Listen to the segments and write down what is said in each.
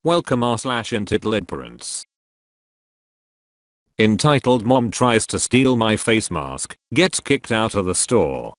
Welcome r/EntitledParents. Entitled Mom tries to steal my face mask, gets kicked out of the store.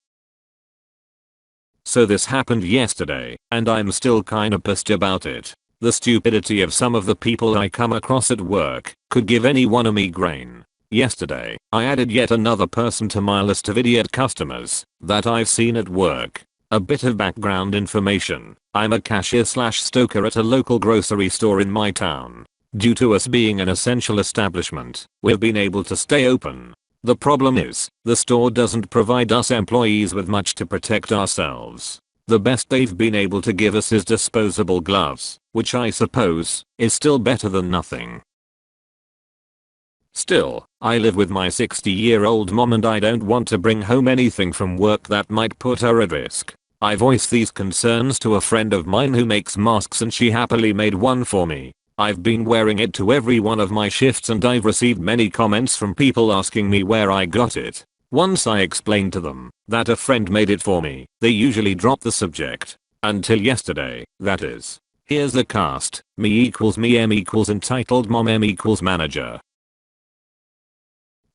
So this happened yesterday, and I'm still kinda pissed about it. The stupidity of some of the people I come across at work could give anyone a migraine. Yesterday, I added yet another person to my list of idiot customers that I've seen at work. A bit of background information: I'm a cashier/stoker at a local grocery store in my town. Due to us being an essential establishment, we've been able to stay open. The problem is, the store doesn't provide us employees with much to protect ourselves. The best they've been able to give us is disposable gloves, which I suppose is still better than nothing. Still, I live with my 60-year-old mom and I don't want to bring home anything from work that might put her at risk. I voiced these concerns to a friend of mine who makes masks and she happily made one for me. I've been wearing it to every one of my shifts and I've received many comments from people asking me where I got it. Once I explained to them that a friend made it for me, they usually drop the subject. Until yesterday, that is. Here's the cast: me equals me, M equals entitled mom, M equals manager.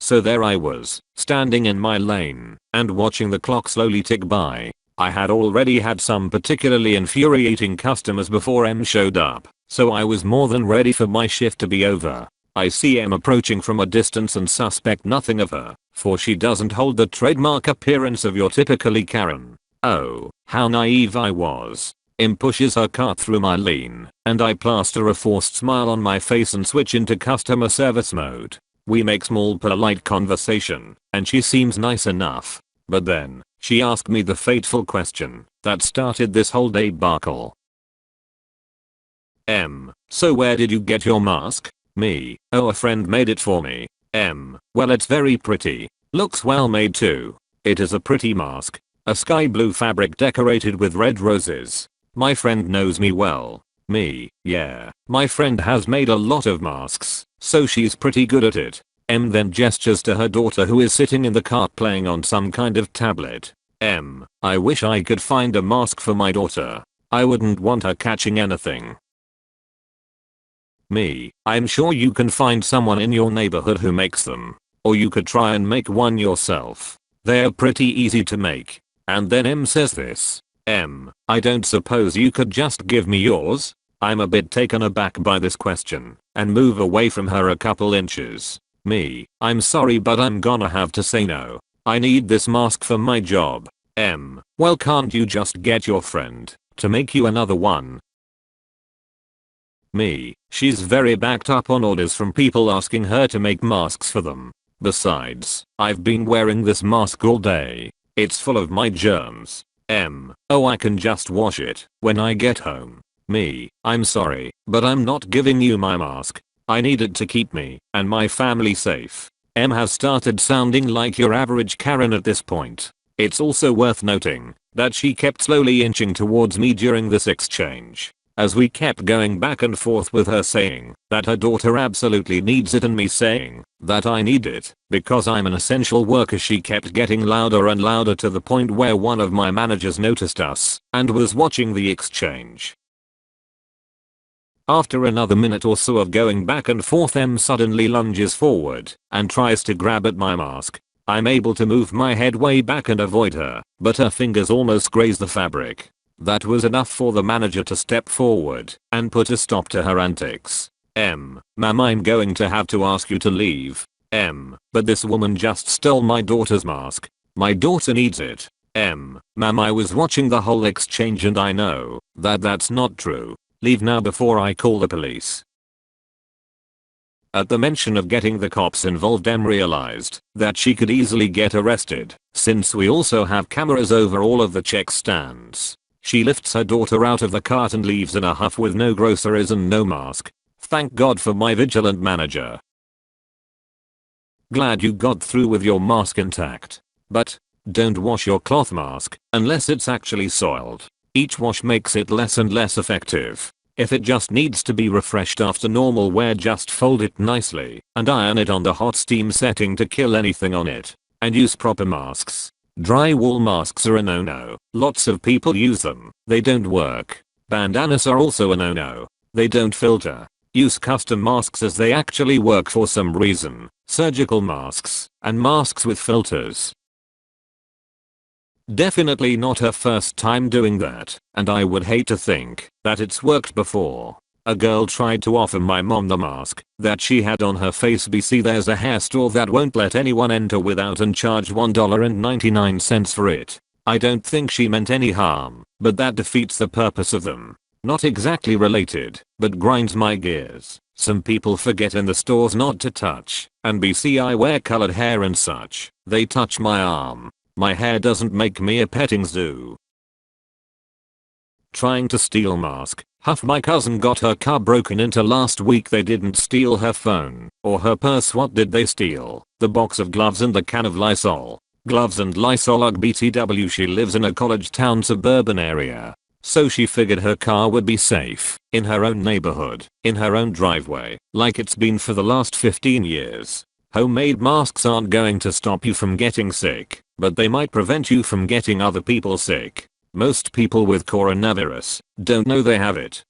So there I was, standing in my lane, and watching the clock slowly tick by. I had already had some particularly infuriating customers before M showed up, so I was more than ready for my shift to be over. I see M approaching from a distance and suspect nothing of her, for she doesn't hold the trademark appearance of your typically Karen. Oh, how naive I was. M pushes her cart through my lane, and I plaster a forced smile on my face and switch into customer service mode. We make small polite conversation, and she seems nice enough. But then, she asked me the fateful question that started this whole debacle. M: so where did you get your mask? Me: oh, a friend made it for me. M: well, it's very pretty. Looks well made too. It is a pretty mask. A sky blue fabric decorated with red roses. My friend knows me well. Me: yeah, my friend has made a lot of masks, so she's pretty good at it. M then gestures to her daughter who is sitting in the cart playing on some kind of tablet. M: I wish I could find a mask for my daughter. I wouldn't want her catching anything. Me: I'm sure you can find someone in your neighborhood who makes them. Or you could try and make one yourself. They're pretty easy to make. And then M says this: M: I don't suppose you could just give me yours? I'm a bit taken aback by this question, and move away from her a couple inches. Me: I'm sorry but I'm gonna have to say no. I need this mask for my job. M: well, can't you just get your friend to make you another one? Me: she's very backed up on orders from people asking her to make masks for them. Besides, I've been wearing this mask all day. It's full of my germs. M: oh, I can just wash it when I get home. Me: I'm sorry, but I'm not giving you my mask. I need it to keep me and my family safe. M has started sounding like your average Karen at this point. It's also worth noting that she kept slowly inching towards me during this exchange, as we kept going back and forth with her saying that her daughter absolutely needs it and me saying that I need it because I'm an essential worker. She kept getting louder and louder to the point where one of my managers noticed us and was watching the exchange. After another minute or so of going back and forth, M suddenly lunges forward and tries to grab at my mask. I'm able to move my head way back and avoid her, but her fingers almost graze the fabric. That was enough for the manager to step forward and put a stop to her antics. M: ma'am, I'm going to have to ask you to leave. M: but this woman just stole my daughter's mask. My daughter needs it. M: ma'am, I was watching the whole exchange and I know that that's not true. Leave now before I call the police. At the mention of getting the cops involved, M realized that she could easily get arrested since we also have cameras over all of the check stands. She lifts her daughter out of the cart and leaves in a huff with no groceries and no mask. Thank God for my vigilant manager. Glad you got through with your mask intact. But don't wash your cloth mask unless it's actually soiled. Each wash makes it less and less effective. If it just needs to be refreshed after normal wear, just fold it nicely and iron it on the hot steam setting to kill anything on it. And use proper masks. Drywall masks are a no-no. Lots of people use them. They don't work. Bandanas are also a no-no. They don't filter. Use custom masks as they actually work for some reason. Surgical masks and masks with filters. Definitely not her first time doing that, and I would hate to think that it's worked before. A girl tried to offer my mom the mask that she had on her face. BC, there's a hair store that won't let anyone enter without and charge $1.99 for it. I don't think she meant any harm, but that defeats the purpose of them. Not exactly related, but grinds my gears. Some people forget in the stores not to touch, and BC, I wear colored hair and such. They touch my arm. My hair doesn't make me a petting zoo. Trying to steal mask. Huff, my cousin got her car broken into last week. They didn't steal her phone or her purse. What did they steal? The box of gloves and the can of Lysol. Gloves and Lysol. Ugh, BTW. She lives in a college town suburban area, so she figured her car would be safe in her own neighborhood, in her own driveway, like it's been for the last 15 years. Homemade masks aren't going to stop you from getting sick, but they might prevent you from getting other people sick. Most people with coronavirus don't know they have it.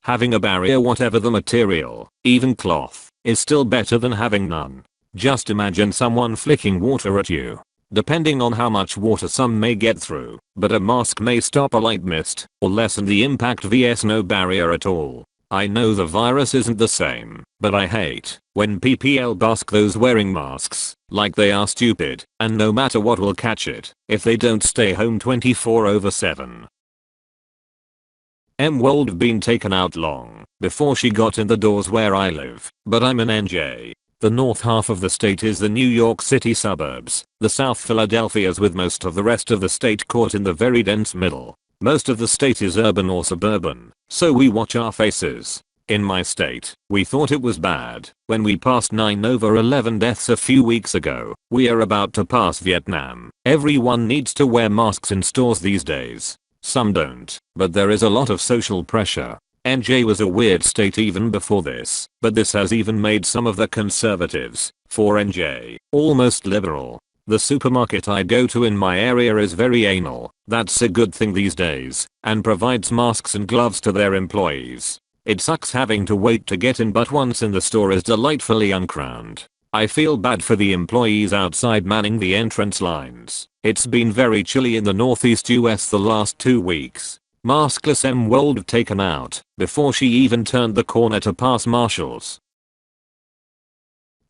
Having a barrier, whatever the material, even cloth, is still better than having none. Just imagine someone flicking water at you. Depending on how much water some may get through, but a mask may stop a light mist or lessen the impact vs no barrier at all. I know the virus isn't the same, but I hate when people busk those wearing masks like they are stupid, and no matter what will catch it if they don't stay home 24/7. Would have been taken out long before she got in the doors where I live, but I'm in NJ. The north half of the state is the New York City suburbs, the South Philadelphia's, with most of the rest of the state caught in the very dense middle. Most of the state is urban or suburban, so we watch our faces. In my state, we thought it was bad when we passed 9/11 deaths a few weeks ago. We are about to pass Vietnam. Everyone needs to wear masks in stores these days. Some don't, but there is a lot of social pressure. NJ was a weird state even before this, but this has even made some of the conservatives for NJ almost liberal. The supermarket I go to in my area is very anal. That's a good thing these days, and provides masks and gloves to their employees. It sucks having to wait to get in, but once in the store is delightfully uncrowned. I feel bad for the employees outside manning the entrance lines. It's been very chilly in the northeast US the last 2 weeks. Maskless would have taken out before she even turned the corner to pass Marshalls.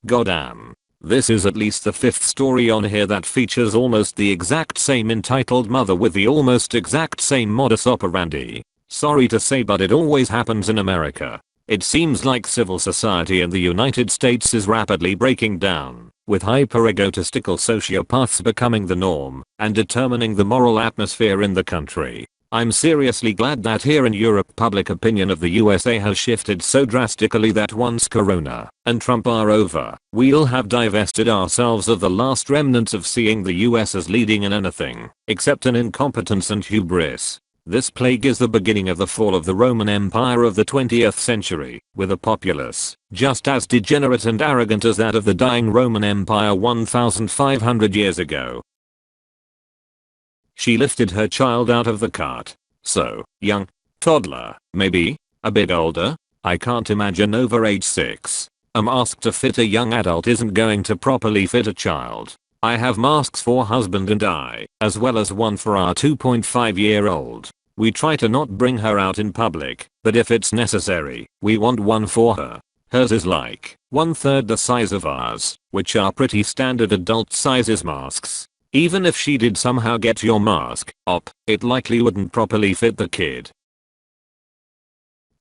Goddamn. This is at least the 5th story on here that features almost the exact same entitled mother with the almost exact same modus operandi. Sorry to say, but it always happens in America. It seems like civil society in the United States is rapidly breaking down, with hyper-egotistical sociopaths becoming the norm and determining the moral atmosphere in the country. I'm seriously glad that here in Europe public opinion of the USA has shifted so drastically that once Corona and Trump are over, we'll have divested ourselves of the last remnants of seeing the US as leading in anything except an incompetence and hubris. This plague is the beginning of the fall of the Roman Empire of the 20th century, with a populace just as degenerate and arrogant as that of the dying Roman Empire 1,500 years ago. She lifted her child out of the cart. So, young, toddler, maybe, a bit older, I can't imagine over age 6. A mask to fit a young adult isn't going to properly fit a child. I have masks for husband and I, as well as one for our 2.5-year-old. We try to not bring her out in public, but if it's necessary, we want one for her. Hers is like 1/3 the size of ours, which are pretty standard adult sizes masks. Even if she did somehow get your mask up, it likely wouldn't properly fit the kid.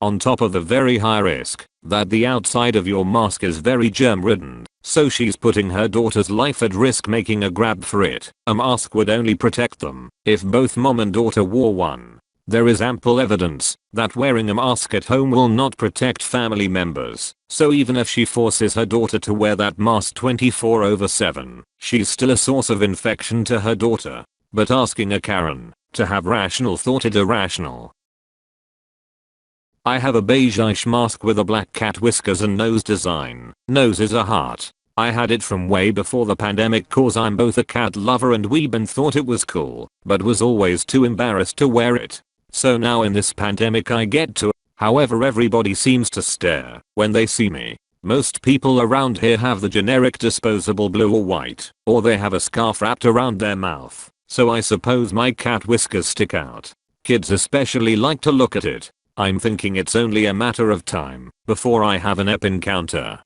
On top of the very high risk that the outside of your mask is very germ-ridden, so she's putting her daughter's life at risk making a grab for it. A mask would only protect them if both mom and daughter wore one. There is ample evidence that wearing a mask at home will not protect family members, so even if she forces her daughter to wear that mask 24/7, she's still a source of infection to her daughter. But asking a Karen to have rational thought is irrational. I have a beige-ish mask with a black cat whiskers and nose design. Nose is a heart. I had it from way before the pandemic cause I'm both a cat lover and weeb and thought it was cool, but was always too embarrassed to wear it. So now in this pandemic I get to. However, everybody seems to stare when they see me. Most people around here have the generic disposable blue or white, or they have a scarf wrapped around their mouth, so I suppose my cat whiskers stick out. Kids especially like to look at it. I'm thinking it's only a matter of time before I have an ep encounter.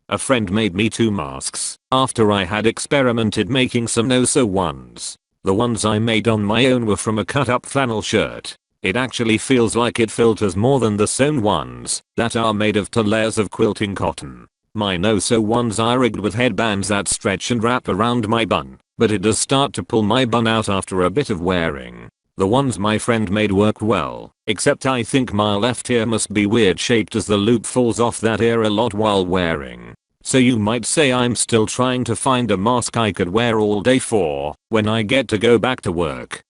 A friend made me 2 masks after I had experimented making some no-sew ones. The ones I made on my own were from a cut-up flannel shirt. It actually feels like it filters more than the sewn ones that are made of 2 layers of quilting cotton. My no-sew ones are rigged with headbands that stretch and wrap around my bun, but it does start to pull my bun out after a bit of wearing. The ones my friend made work well, except I think my left ear must be weird shaped as the loop falls off that ear a lot while wearing. So you might say I'm still trying to find a mask I could wear all day for when I get to go back to work.